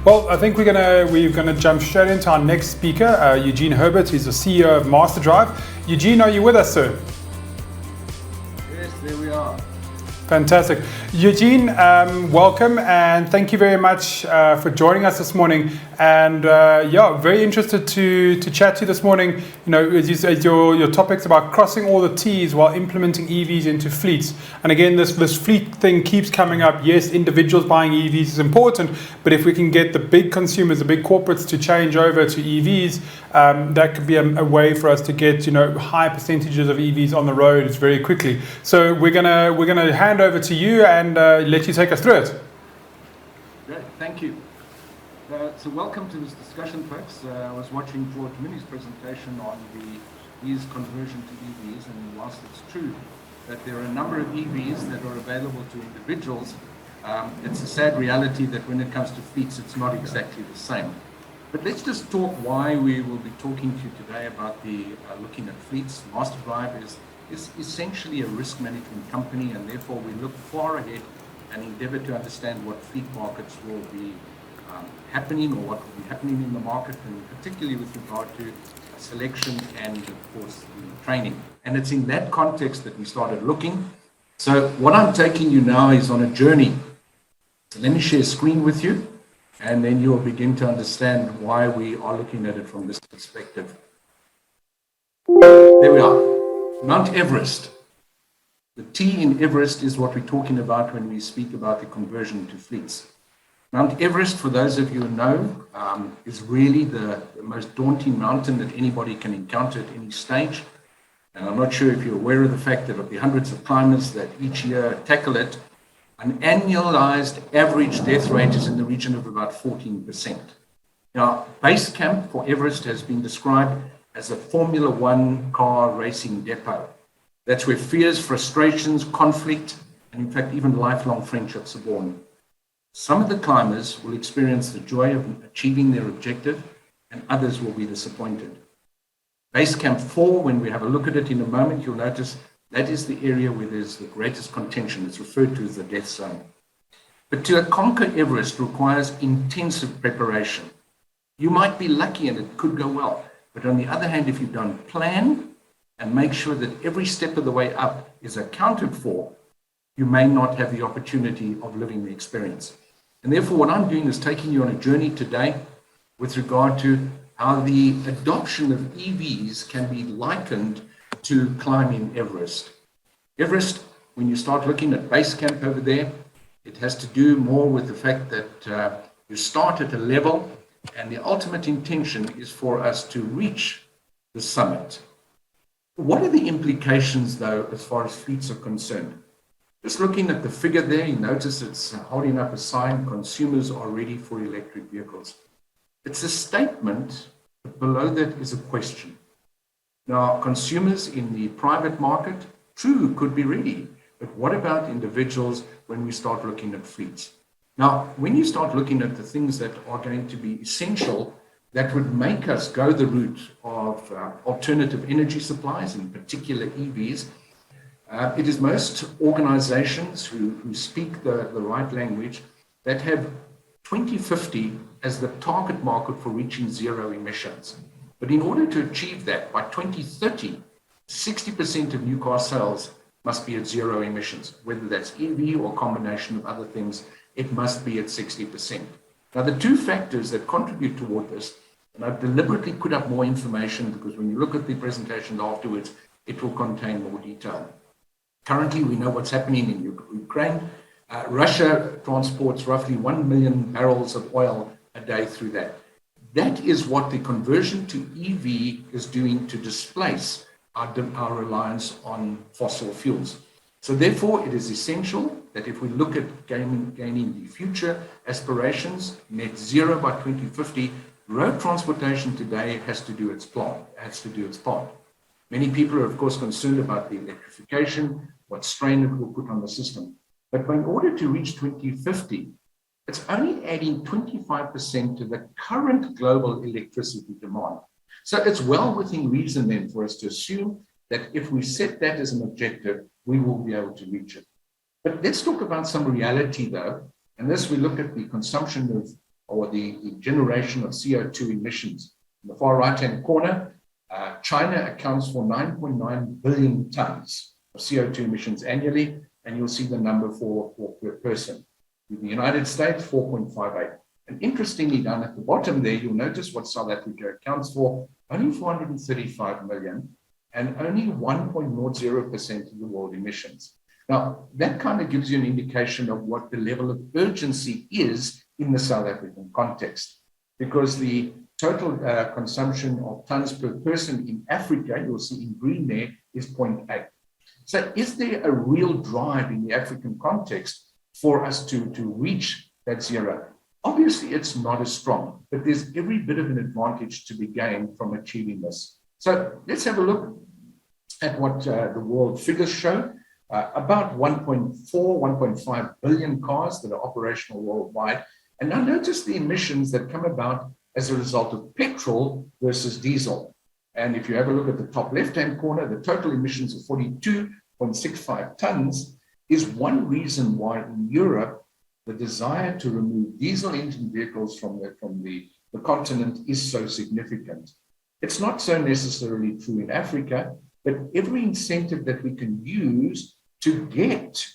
Well, I think we're gonna jump straight into our next speaker, Eugene Herbert. He's the CEO of MasterDrive. Eugene, are you with us, sir? Yes, there we are. Fantastic. Eugene, welcome and thank you very much for joining us this morning. And very interested to chat to you this morning. You know, as you said, your topic's about crossing all the T's while implementing EVs into fleets. And again, this fleet thing keeps coming up. Yes, individuals buying EVs is important, but if we can get the big consumers, the big corporates to change over to EVs, that could be a way for us to get, you know, high percentages of EVs on the road very quickly. So we're gonna hand over to you and let you take us through it. Great, thank you. So welcome to this discussion, folks. I was watching George Minnie's presentation on his conversion to EVs, and whilst it's true that there are a number of EVs that are available to individuals, it's a sad reality that when it comes to fleets, it's not exactly the same. But let's just talk why we will be talking to you today about the looking at fleets. MasterDrive is essentially a risk management company, and therefore we look far ahead and endeavor to understand what fleet markets will be happening, or what will be happening in the market, and particularly with regard to selection and, of course, the training. And it's in that context that we started looking. So what I'm taking you now is on a journey. So let me share a screen with you, and then you'll begin to understand why we are looking at it from this perspective. There we are. Mount Everest. The T in Everest is what we're talking about when we speak about the conversion to fleets. Mount Everest, for those of you who know, is really the most daunting mountain that anybody can encounter at any stage. And I'm not sure if you're aware of the fact that of the hundreds of climbers that each year tackle it, an annualized average death rate is in the region of about 14%. Now, base camp for Everest has been described as a Formula One car racing depot. That's where fears, frustrations, conflict, and in fact, even lifelong friendships are born. Some of the climbers will experience the joy of achieving their objective, and others will be disappointed. Base Camp 4, when we have a look at it in a moment, you'll notice that is the area where there's the greatest contention. It's referred to as the death zone. But to conquer Everest requires intensive preparation. You might be lucky and it could go well, but on the other hand, if you don't plan and make sure that every step of the way up is accounted for, you may not have the opportunity of living the experience. And therefore, what I'm doing is taking you on a journey today with regard to how the adoption of EVs can be likened to climbing Everest. Everest, when you start looking at base camp over there, it has to do more with the fact that you start at a level, and the ultimate intention is for us to reach the summit. What are the implications, though, as far as fleets are concerned? Just looking at the figure there, you notice it's holding up a sign, consumers are ready for electric vehicles. It's a statement, but below that is a question. Now, consumers in the private market, true, could be ready, but what about individuals when we start looking at fleets? Now, when you start looking at the things that are going to be essential, that would make us go the route of alternative energy supplies, in particular EVs, it is most organizations who speak the right language that have 2050 as the target market for reaching zero emissions. But in order to achieve that, by 2030, 60% of new car sales must be at zero emissions. Whether that's EV or combination of other things, it must be at 60%. Now, the two factors that contribute toward this, and I've deliberately put up more information because when you look at the presentation afterwards, it will contain more detail. Currently, we know what's happening in Ukraine. Russia transports roughly 1 million barrels of oil a day through that. That is what the conversion to EV is doing to displace our reliance on fossil fuels. So therefore, it is essential that if we look at gaining the future aspirations, net zero by 2050, road transportation today has to do its part. Many people are, of course, concerned about the electrification, what strain it will put on the system. But in order to reach 2050, it's only adding 25% to the current global electricity demand. So it's well within reason then for us to assume that if we set that as an objective, we will be able to reach it. But let's talk about some reality though. And this, we look at the consumption of or the generation of CO2 emissions. In the far right-hand corner, China accounts for 9.9 billion tons of CO2 emissions annually, and you'll see the number for per person. In the United States, 4.58. And interestingly, down at the bottom there, you'll notice what South Africa accounts for, only 435 million, and only 1.00% of the world emissions. Now, that kind of gives you an indication of what the level of urgency is in the South African context, because the total consumption of tons per person in Africa, you'll see in green there, is 0.8. So is there a real drive in the African context for us to reach that zero? Obviously, it's not as strong, but there's every bit of an advantage to be gained from achieving this. So let's have a look at what the world figures show. About 1.4, 1.5 billion cars that are operational worldwide. And now notice the emissions that come about as a result of petrol versus diesel. And if you have a look at the top left-hand corner, the total emissions of 42.65 tons is one reason why in Europe, the desire to remove diesel engine vehicles from the continent is so significant. It's not so necessarily true in Africa, but every incentive that we can use to get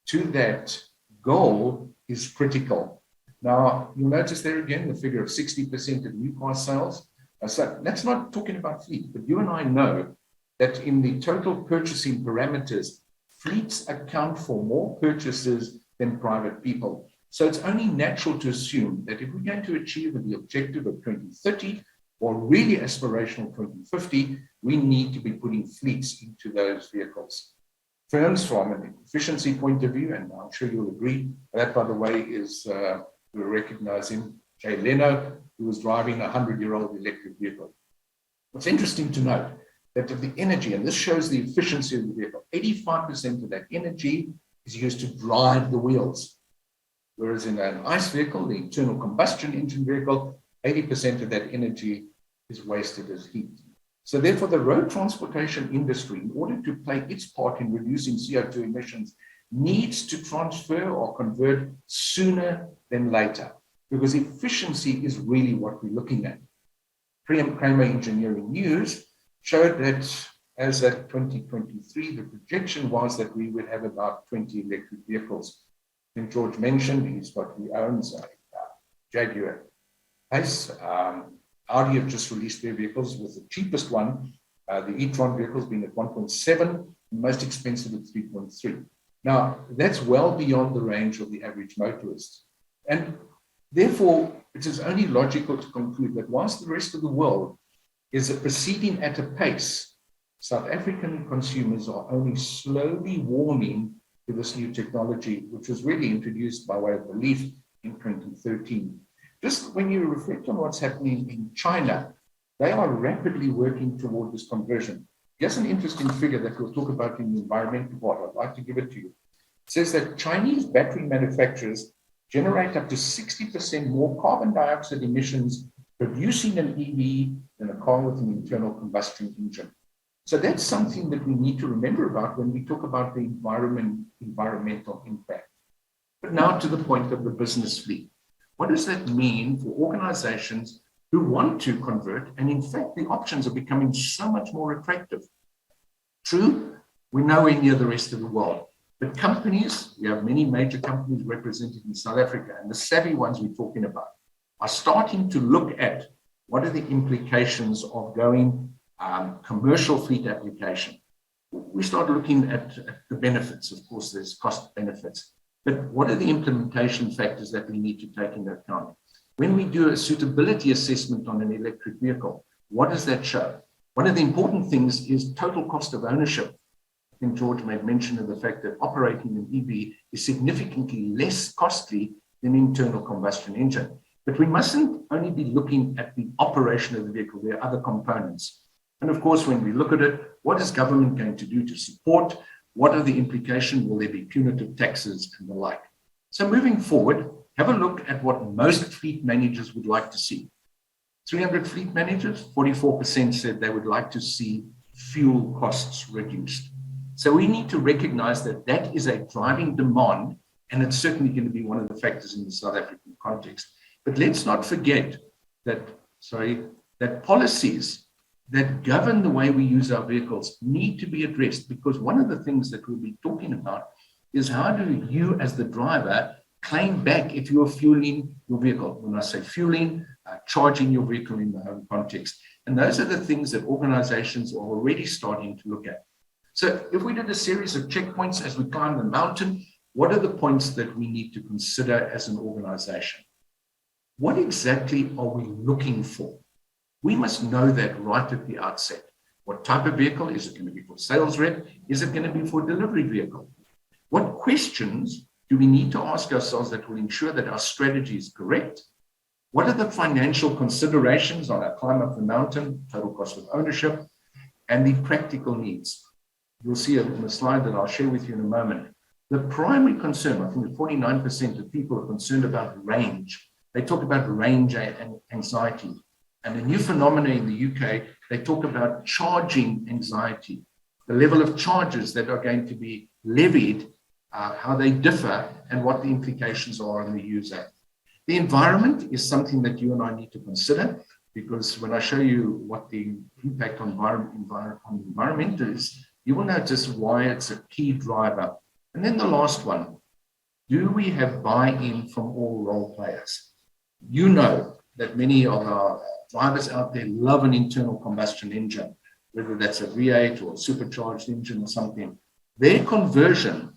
to that goal is critical. Now, you'll notice there again the figure of 60% of new car sales. So that's not talking about fleet, but you and I know that in the total purchasing parameters, fleets account for more purchases than private people. So it's only natural to assume that if we're going to achieve the objective of 2030 or really aspirational 2050, we need to be putting fleets into those vehicles. Firms from an efficiency point of view, and I'm sure you'll agree, that by the way is, we recognize him, Jay Leno, who was driving a 100-year-old electric vehicle. What's interesting to note that of the energy, and this shows the efficiency of the vehicle, 85% of that energy is used to drive the wheels. Whereas in an ICE vehicle, the internal combustion engine vehicle, 80% of that energy is wasted as heat. So therefore, the road transportation industry, in order to play its part in reducing CO2 emissions, needs to transfer or convert sooner than later, because efficiency is really what we're looking at. Kramer Engineering News showed that as at 2023, the projection was that we would have about 20 electric vehicles. I think George mentioned he owns a Jaguar Pace. Audi have just released their vehicles with the cheapest one, the e-tron vehicles being at 1.7, the most expensive at 3.3. Now, that's well beyond the range of the average motorist. And therefore, it is only logical to conclude that whilst the rest of the world is proceeding at a pace, South African consumers are only slowly warming to this new technology, which was really introduced by way of belief in 2013. Just when you reflect on what's happening in China, they are rapidly working toward this conversion. Here's an interesting figure that we'll talk about in the environmental part. I'd like to give it to you. It says that Chinese battery manufacturers generate up to 60% more carbon dioxide emissions producing an EV than a car with an internal combustion engine. So that's something that we need to remember about when we talk about the environmental impact. But now to the point of the business fleet. What does that mean for organizations who want to convert? And in fact, the options are becoming so much more attractive. True, we're nowhere near the rest of the world. But companies, we have many major companies represented in South Africa, and the savvy ones we're talking about are starting to look at what are the implications of going commercial fleet application. We start looking at the benefits. Of course, there's cost benefits. But what are the implementation factors that we need to take into account? When we do a suitability assessment on an electric vehicle, what does that show? One of the important things is total cost of ownership. I think George made mention of the fact that operating an EV is significantly less costly than an internal combustion engine. But we mustn't only be looking at the operation of the vehicle. There are other components. And of course, when we look at it, what is government going to do to support? What are the implications? Will there be punitive taxes and the like? So moving forward, have a look at what most fleet managers would like to see. 300 fleet managers, 44% said they would like to see fuel costs reduced. So we need to recognize that that is a driving demand, and it's certainly going to be one of the factors in the South African context. But let's not forget that, that policies that govern the way we use our vehicles need to be addressed, because one of the things that we'll be talking about is how do you as the driver claim back if you're fueling your vehicle. When I say fueling, charging your vehicle in the home context. And those are the things that organizations are already starting to look at. So if we did a series of checkpoints as we climb the mountain, what are the points that we need to consider as an organization? What exactly are we looking for? We must know that right at the outset. What type of vehicle? Is it going to be for sales rep? Is it going to be for delivery vehicle? What questions do we need to ask ourselves that will ensure that our strategy is correct? What are the financial considerations on our climb up the mountain, total cost of ownership, and the practical needs? You'll see in the slide that I'll share with you in a moment. The primary concern, I think 49% of people are concerned about range. They talk about range and anxiety. And a new phenomenon in the UK, they talk about charging anxiety, the level of charges that are going to be levied, how they differ, and what the implications are on the user. The environment is something that you and I need to consider, because when I show you what the impact on environment is, you will notice why it's a key driver. And then the last one, do we have buy-in from all role players? You know that many of our drivers out there love an internal combustion engine, whether that's a V8 or a supercharged engine or something. Their conversion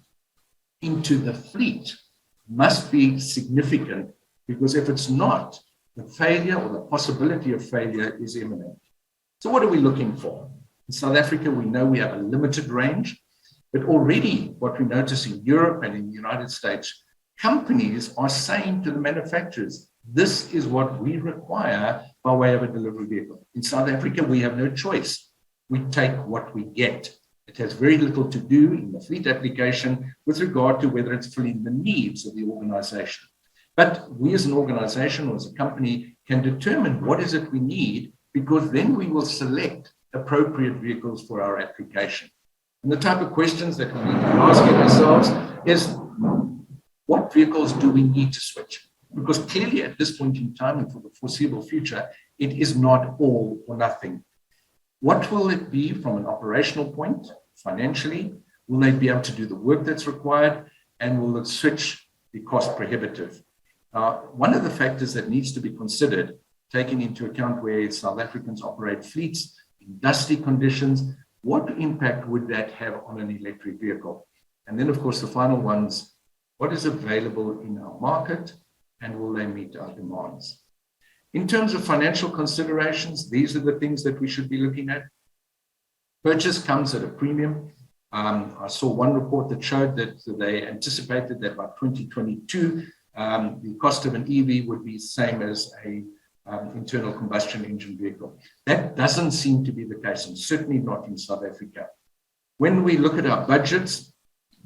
into the fleet must be significant, because if it's not, the failure or the possibility of failure is imminent. So what are we looking for? In South Africa, we know we have a limited range, but already what we notice in Europe and in the United States, companies are saying to the manufacturers, this is what we require by way of a delivery vehicle. In South Africa, we have no choice. We take what we get. It has very little to do in the fleet application with regard to whether it's filling the needs of the organization. But we as an organization or as a company can determine what is it we need, because then we will select appropriate vehicles for our application. And the type of questions that we need to be asking ourselves is, what vehicles do we need to switch? Because clearly at this point in time and for the foreseeable future, it is not all or nothing. What will it be from an operational point, financially? Will they be able to do the work that's required? And will the switch be cost prohibitive? One of the factors that needs to be considered, taking into account where South Africans operate fleets, in dusty conditions, what impact would that have on an electric vehicle? And then, of course, the final ones, what is available in our market, and will they meet our demands? In terms of financial considerations, these are the things that we should be looking at. Purchase comes at a premium. I saw one report that showed that they anticipated that by 2022, the cost of an EV would be the same as a internal combustion engine vehicle. That doesn't seem to be the case, and certainly not in South Africa. When we look at our budgets,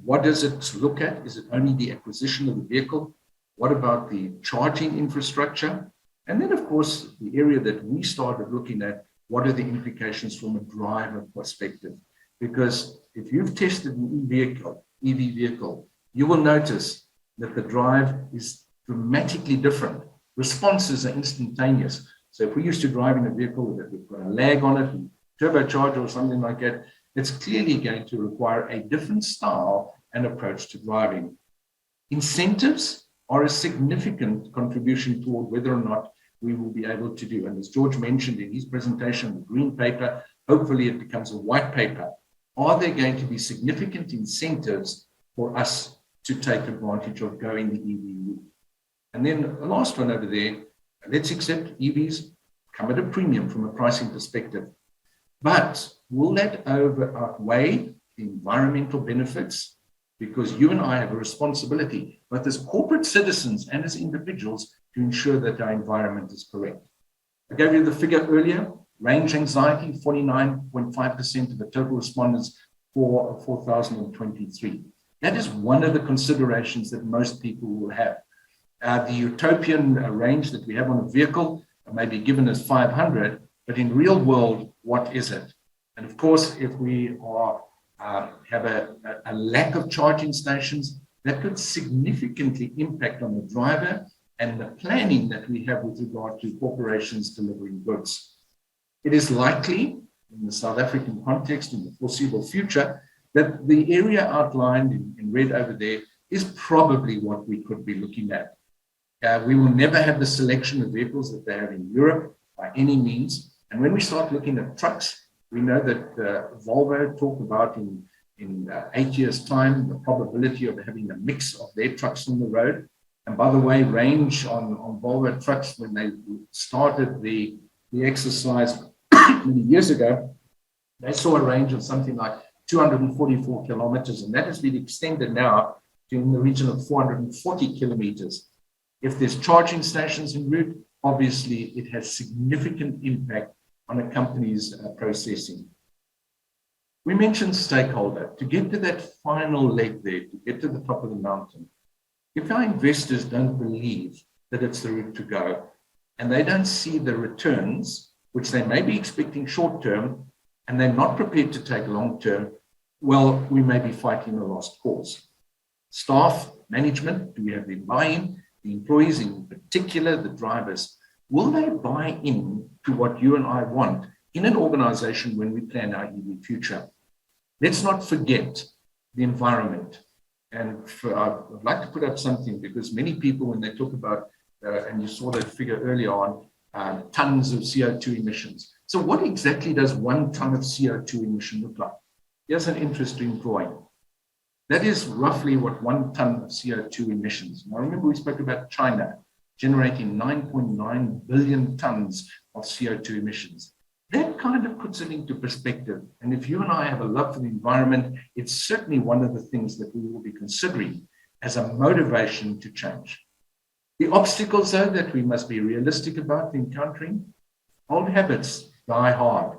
what does it look at? Is it only the acquisition of the vehicle? What about the charging infrastructure? And then, of course, the area that we started looking at, what are the implications from a driver perspective? Because if you've tested an EV vehicle, you will notice that the drive is dramatically different. Responses are instantaneous. So if we used to drive in a vehicle that we've got a lag on it, and turbocharger or something like that, it's clearly going to require a different style and approach to driving. Incentives are a significant contribution toward whether or not we will be able to do. And as George mentioned in his presentation, the green paper, hopefully it becomes a white paper. Are there going to be significant incentives for us to take advantage of going the EV route? And then the last one over there, let's accept EVs come at a premium from a pricing perspective. But will that outweigh the environmental benefits? Because you and I have a responsibility, both as corporate citizens and as individuals, to ensure that our environment is correct. I gave you the figure earlier, range anxiety, 49.5% of the total respondents for 2023. That is one of the considerations that most people will have. The utopian range that we have on a vehicle may be given as 500, but in real world, what is it? And of course, if we have a lack of charging stations, that could significantly impact on the driver and the planning that we have with regard to corporations delivering goods. It is likely, in the South African context, in the foreseeable future, that the area outlined in red over there is probably what we could be looking at. We will never have the selection of vehicles that they have in Europe by any means. And when we start looking at trucks, we know that Volvo talk about in 8 years' time, the probability of having a mix of their trucks on the road. And by the way, range on Volvo trucks, when they started the exercise many years ago, they saw a range of something like 244 kilometers, and that has been extended now to in the region of 440 kilometers. If there's charging stations en route, obviously it has significant impact on a company's processing. We mentioned stakeholder. To get to that final leg there, to get to the top of the mountain, if our investors don't believe that it's the route to go, and they don't see the returns, which they may be expecting short term, and they're not prepared to take long term, well, we may be fighting a lost cause. Staff, management, do we have the buy-in? The employees, in particular, the drivers, will they buy in to what you and I want in an organization when we plan our EV future? Let's not forget the environment. And I'd like to put up something, because many people, when they talk about, and you saw that figure earlier on, tons of CO2 emissions. So what exactly does 1 ton of CO2 emission look like? Here's an interesting drawing. That is roughly what 1 ton of CO2 emissions. Now remember, we spoke about China generating 9.9 billion tons of CO2 emissions. That kind of puts it into perspective. And if you and I have a love for the environment, it's certainly one of the things that we will be considering as a motivation to change. The obstacles, though, that we must be realistic about encountering, old habits die hard.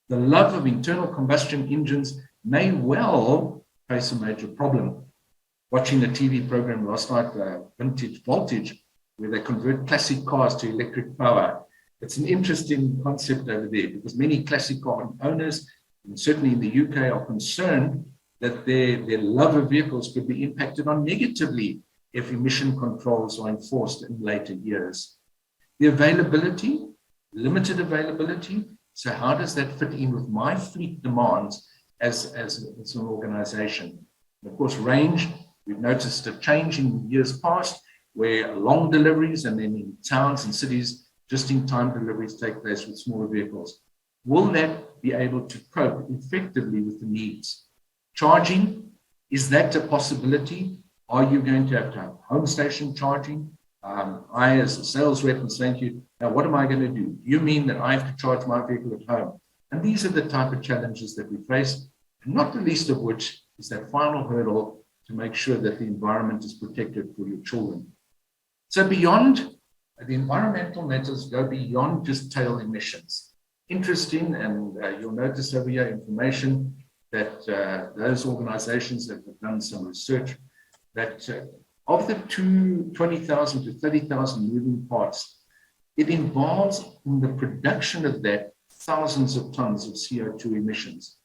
The love of internal combustion engines may well face a major problem. Watching a TV program last night, Vintage Voltage, where they convert classic cars to electric power. It's an interesting concept over there, because many classic car owners, and certainly in the UK, are concerned that their love of vehicles could be impacted on negatively if emission controls are enforced in later years. The availability, limited availability. So how does that fit in with my fleet demands as an organization? And of course, range, we've noticed a change in years past, where long deliveries and then in towns and cities, just-in-time deliveries take place with smaller vehicles. Will that be able to cope effectively with the needs? Charging, is that a possibility? Are you going to have home station charging? I, as a sales rep, am saying to you, now what am I going to do? You mean that I have to charge my vehicle at home? And these are the type of challenges that we face, and not the least of which is that final hurdle to make sure that the environment is protected for your children. So beyond the environmental matters, go beyond just tail emissions. Interesting, and you'll notice over here information that those organizations that have done some research, that of the 20,000 to 30,000 moving parts, it involves in the production of that thousands of tons of CO2 emissions.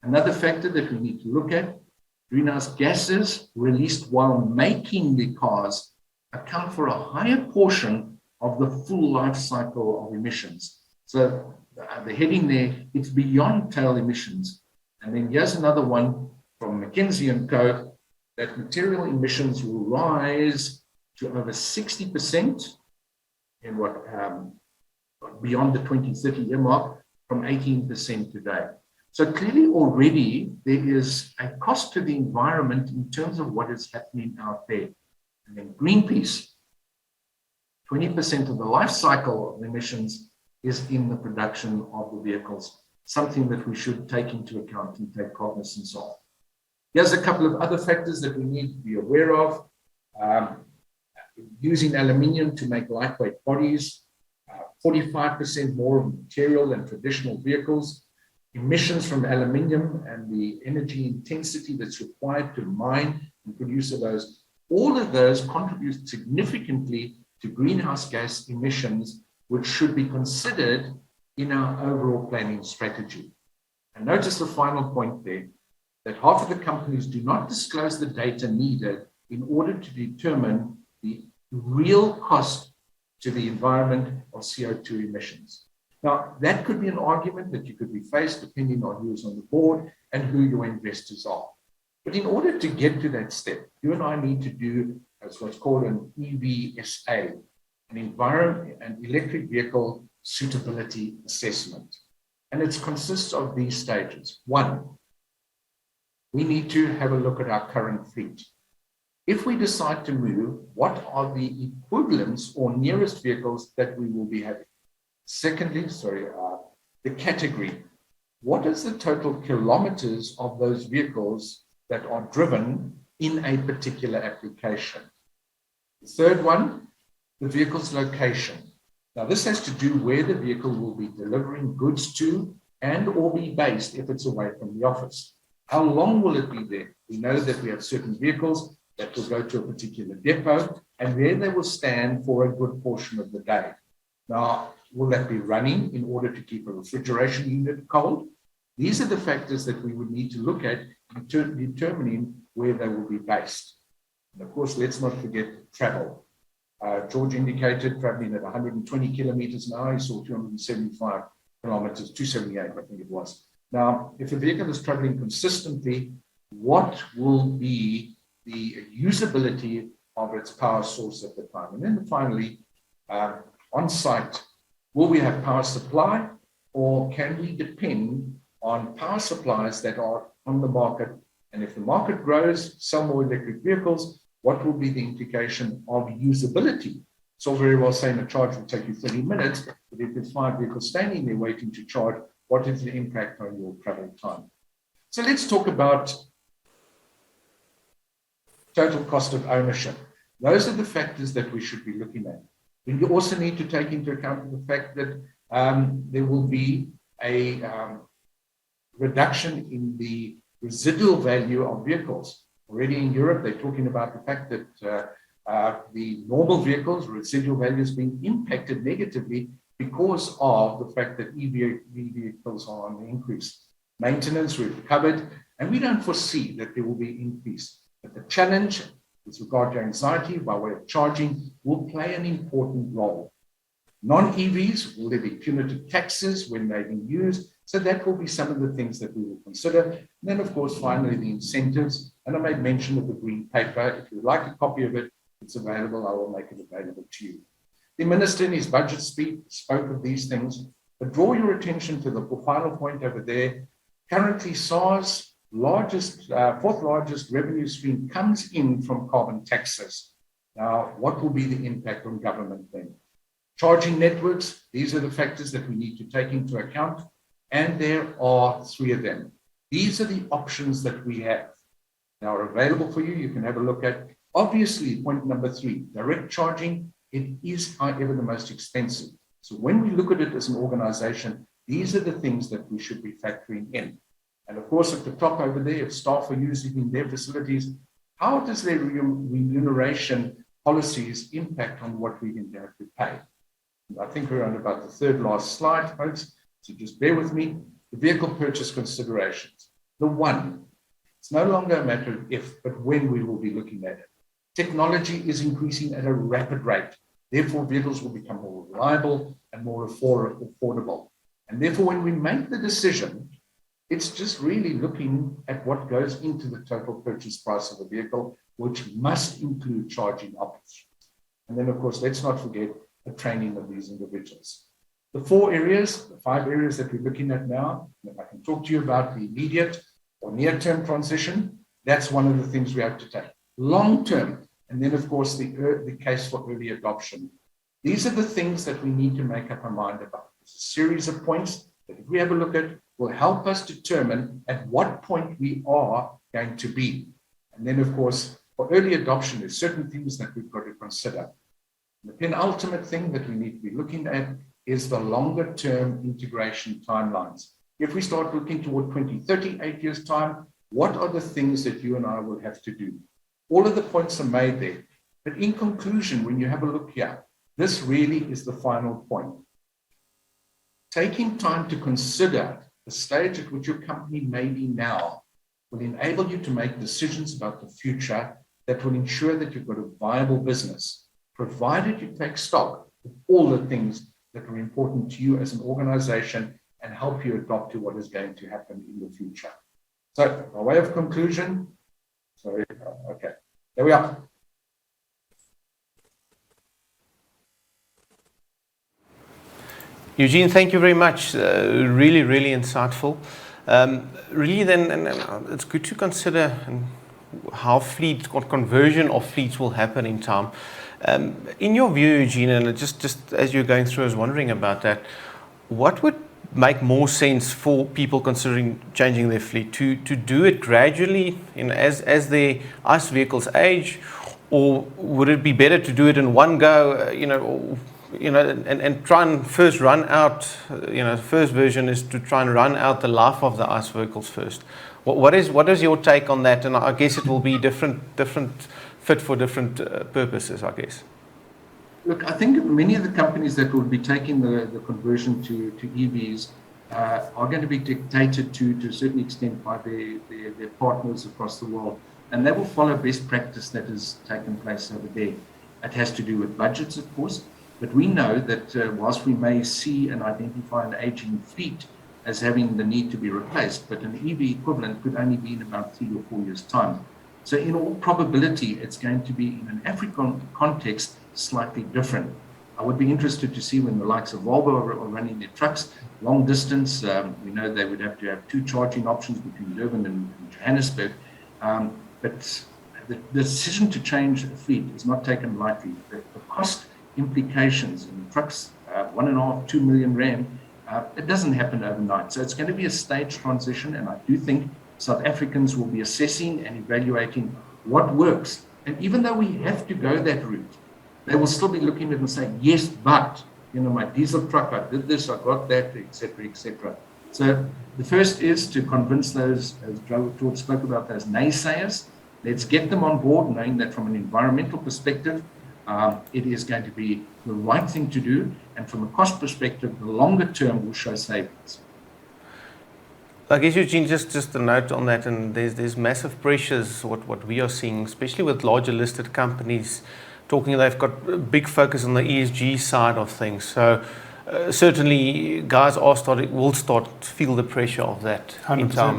Another factor that we need to look at, greenhouse gases released while making the cars account for a higher portion of the full life cycle of emissions. So the heading there, it's beyond tail emissions. And then here's another one from McKinsey & Co., that material emissions will rise to over 60% in beyond the 2030 year mark, from 18% today. So clearly already there is a cost to the environment in terms of what is happening out there. And then Greenpeace, 20% of the life cycle of emissions is in the production of the vehicles, something that we should take into account and take cognizance of. Here's a couple of other factors that we need to be aware of. Using aluminium to make lightweight bodies, 45% more material than traditional vehicles, emissions from aluminium and the energy intensity that's required to mine and produce those. All of those contribute significantly to greenhouse gas emissions, which should be considered in our overall planning strategy. And notice the final point there, that half of the companies do not disclose the data needed in order to determine the real cost to the environment of CO2 emissions. Now, that could be an argument that you could be faced depending on who's on the board and who your investors are. But in order to get to that step, you and I need to do what's called an EVSA, an electric vehicle suitability assessment. And it consists of these stages. One, we need to have a look at our current fleet. If we decide to move, what are the equivalents or nearest vehicles that we will be having? Secondly, the category. What is the total kilometers of those vehicles that are driven in a particular application? The third one, the vehicle's location. Now, this has to do where the vehicle will be delivering goods to and or be based if it's away from the office. How long will it be there? We know that we have certain vehicles that will go to a particular depot, and there they will stand for a good portion of the day. Now, will that be running in order to keep a refrigeration unit cold? These are the factors that we would need to look at in determining where they will be based. And of course, let's not forget travel. George indicated traveling at 120 kilometers an hour. He saw 275 kilometers, 278, I think it was. Now, if a vehicle is traveling consistently, what will be the usability of its power source at the time? And then finally, on site, will we have power supply, or can we depend on power supplies that are on the market? And if the market grows, sell more electric vehicles, what will be the implication of usability? It's all very well saying a charge will take you 30 minutes, but if there's 5 vehicles standing there waiting to charge, what is the impact on your travel time? So let's talk about total cost of ownership. Those are the factors that we should be looking at. We also need to take into account the fact that there will be a reduction in the residual value of vehicles. Already in Europe, they're talking about the fact that the normal vehicles, residual value is being impacted negatively because of the fact that EV vehicles are on the increase. Maintenance, we've covered, and we don't foresee that there will be an increase. But the challenge with regard to anxiety by way of charging will play an important role. Non-EVs, will there be punitive taxes when they're being used? So that will be some of the things that we will consider. And then, of course, finally, the incentives. And I made mention of the green paper. If you'd like a copy of it, it's available. I will make it available to you. The minister in his budget speech spoke of these things, but draw your attention to the final point over there. Currently, SARS' fourth largest revenue stream comes in from carbon taxes. Now, what will be the impact on government then? Charging networks, these are the factors that we need to take into account, and there are 3 of them. These are the options that we have. Now are available for you. You can have a look at. Obviously, point number 3, direct charging, it is, however, the most expensive. So when we look at it as an organization, these are the things that we should be factoring in. And of course, at the top over there, if staff are using in their facilities, how does their remuneration policies impact on what we can have to pay? And I think we're on about the 3rd last slide, folks. So just bear with me. The vehicle purchase considerations. The one, it's no longer a matter of if, but when we will be looking at it. Technology is increasing at a rapid rate. Therefore, vehicles will become more reliable and more affordable. And therefore, when we make the decision, it's just really looking at what goes into the total purchase price of a vehicle, which must include charging options. And then, of course, let's not forget the training of these individuals. The 5 areas that we're looking at now, if I can talk to you about the immediate or near-term transition, that's one of the things we have to take. Long-term, and then, of course, the case for early adoption. These are the things that we need to make up our mind about. There's a series of points that if we have a look at, will help us determine at what point we are going to be. And then, of course, for early adoption, there's certain things that we've got to consider. The penultimate thing that we need to be looking at is the longer term integration timelines. If we start looking toward 2030, 8 years time, what are the things that you and I will have to do? All of the points are made there. But in conclusion, when you have a look here, this really is the final point. Taking time to consider the stage at which your company may be now will enable you to make decisions about the future that will ensure that you've got a viable business provided you take stock of all the things that are important to you as an organization and help you adopt to what is going to happen in the future. So, by way of conclusion, okay, there we are. Eugene, thank you very much. Really, really insightful. Really, then, and it's good to consider how what conversion of fleets will happen in time. In your view, Eugene, and just as you're going through, I was wondering about that. What would make more sense for people considering changing their fleet to do it gradually, as their ICE vehicles age, or would it be better to do it in one go? And try and first run out, the first version is to try and run out the life of the ICE vehicles first. What is your take on that? And I guess it will be different fit for different purposes, I guess. Look, I think many of the companies that will be taking the conversion to EVs are going to be dictated to a certain extent by their partners across the world. And they will follow best practice that has taken place over there. It has to do with budgets, of course. But we know that whilst we may see and identify an aging fleet as having the need to be replaced, but an EV equivalent could only be in about 3 or 4 years' time. So in all probability, it's going to be in an African context slightly different. I would be interested to see when the likes of Volvo are running their trucks, long distance. We know they would have to have 2 charging options between Durban and Johannesburg. But the decision to change a fleet is not taken lightly. The cost implications in trucks, 1.5, 2 million rand, it doesn't happen overnight. So it's going to be a staged transition, and I do think South Africans will be assessing and evaluating what works. And even though we have to go that route, they will still be looking at it and saying, yes, but, my diesel truck, I did this, I got that, etc., etc. So the first is to convince those, as George spoke about, those naysayers. Let's get them on board, knowing that from an environmental perspective, it is going to be the right thing to do, and from a cost perspective, the longer term will show savings. I guess, Eugene, just a note on that, and there's massive pressures, what we are seeing, especially with larger listed companies, talking they've got a big focus on the ESG side of things. So certainly guys will start to feel the pressure of that 100%. In time.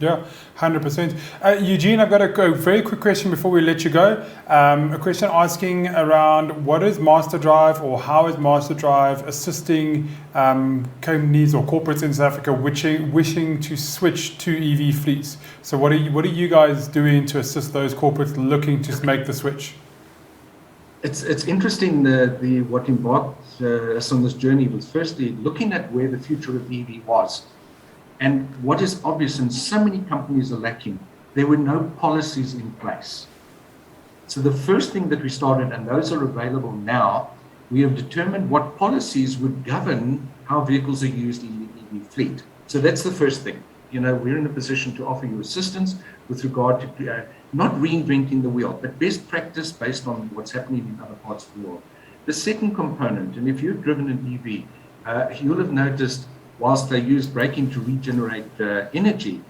Yeah, 100%. Eugene, I've got a very quick question before we let you go. A question asking around what is MasterDrive, or how is MasterDrive assisting companies or corporates in South Africa wishing to switch to EV fleets? So what are you guys doing to assist those corporates looking to make the switch? It's interesting what embarked us on this journey was firstly looking at where the future of EV was. And what is obvious, and so many companies are lacking, there were no policies in place. So the first thing that we started, and those are available now, we have determined what policies would govern how vehicles are used in the EV fleet. So that's the first thing. We're in a position to offer you assistance with regard to not reinventing the wheel, but best practice based on what's happening in other parts of the world. The second component, and if you've driven an EV, you'll have noticed whilst they use braking to regenerate energy,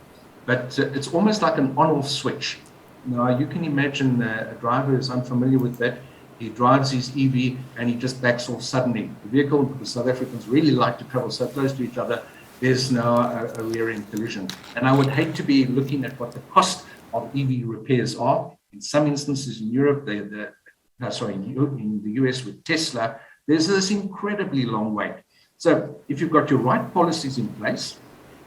but it's almost like an on-off switch. Now, you can imagine a driver is unfamiliar with that. He drives his EV and he just backs off suddenly. The vehicle, because South Africans really like to travel so close to each other, there's now a rear-end collision. And I would hate to be looking at what the cost of EV repairs are. In some instances in Europe, in the US with Tesla, there's this incredibly long wait. So if you've got your right policies in place,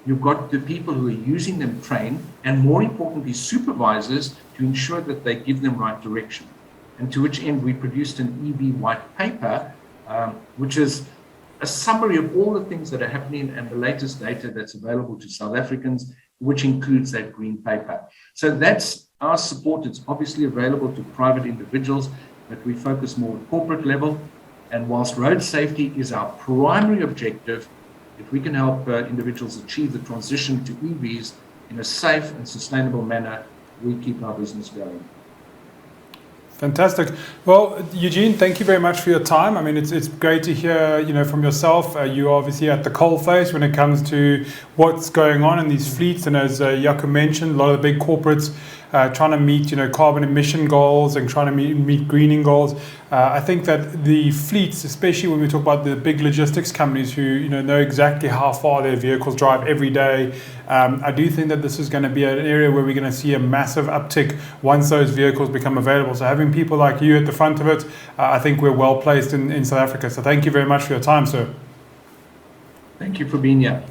you've got the people who are using them trained, and more importantly, supervisors to ensure that they give them right direction. And to which end we produced an EV white paper, which is a summary of all the things that are happening and the latest data that's available to South Africans, which includes that green paper. So that's our support. It's obviously available to private individuals, but we focus more at corporate level. And whilst road safety is our primary objective, if we can help individuals achieve the transition to EVs in a safe and sustainable manner, we keep our business going. Fantastic. Well, Eugene, thank you very much for your time. I mean, it's great to hear, from yourself. You're obviously at the coalface when it comes to what's going on in these fleets. And as Jaco mentioned, a lot of the big corporates trying to meet, carbon emission goals and trying to meet greening goals. I think that the fleets, especially when we talk about the big logistics companies who know exactly how far their vehicles drive every day, I do think that this is going to be an area where we're going to see a massive uptick once those vehicles become available. So having people like you at the front of it, I think we're well placed in South Africa. So thank you very much for your time, sir. Thank you for being here.